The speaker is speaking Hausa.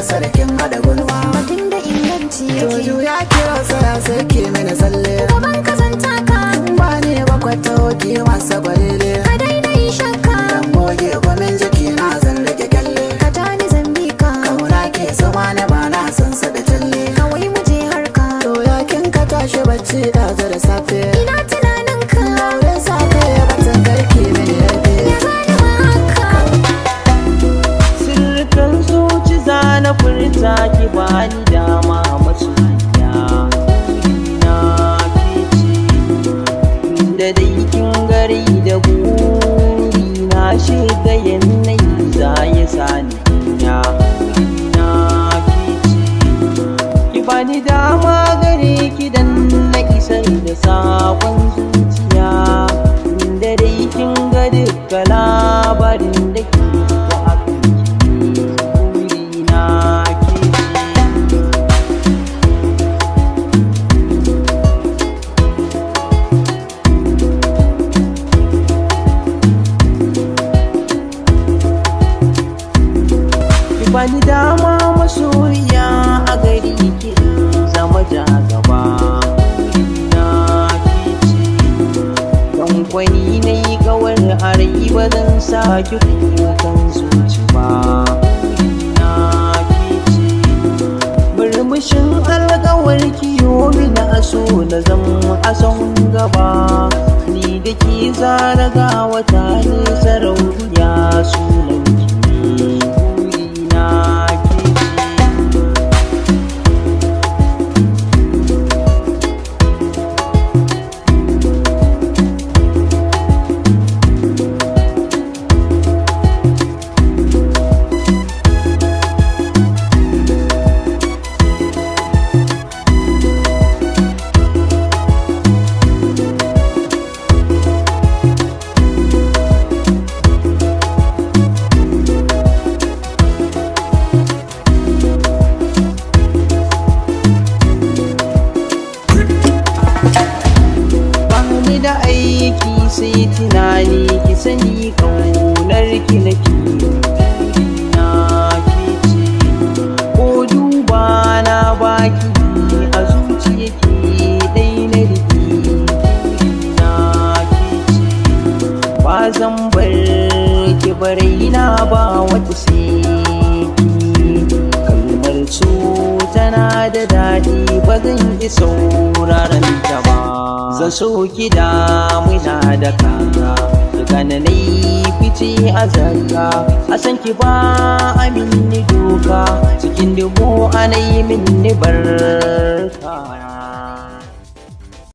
sarkin hada gulma. Batun da inganci yake. Joju ya kira saya sai ke mini tsalle. Gaban kazanta ka. Ba ne bakwata ki masa gwalele. Ka daina yi shakka. Dan goge gwamin jiki na zan rage kyalle. Ka tani zambi ka. Kauna ke sama na ba na san sa da talle. Kawai mu je harka. To ya kin ka tashi bacci da da safe. Ina tunanin ka. Aure sa kai ya batun karki mini yarfe. Ya zani ma haka. Sirrikan zuci zana furta ki bani dama masoyiya. Ina ke ce da dai kin gari da buri na shiga yanayi za ya sani ya. Ina ke ce ki bani dama gare ki dan na isar da sakon zuciya. Da dai kin ga duka labarin da ke wa akan ki burina ke ce. Ki bani dama masoyiya a gari ki zama jagaba. Burina ke ce. Kwankwani na yi kawar harai ba zan sa ki kukan zuci ba. Burina ke ce. Murmushin alkawar kiyo na aso na zama a son gaba. Ni da ki zara ga wata ne sarauniya sunan ki. Burina ke ce. Bani da aiki sai tunani ki sani ƙaunar ki nake. Burina ke ce. Ko duba na baki a zuciya ke ɗai na rike. Burina ke ce. Ba zan bar ki baraina ba wata sai ki. Kalmar so tana da daɗi ba zan yi sauraron ta ba. Zan so ki damuna da kaka gana na yi fice a zarka. A san ki ba a minni doka cikin dubu ana yi minni bar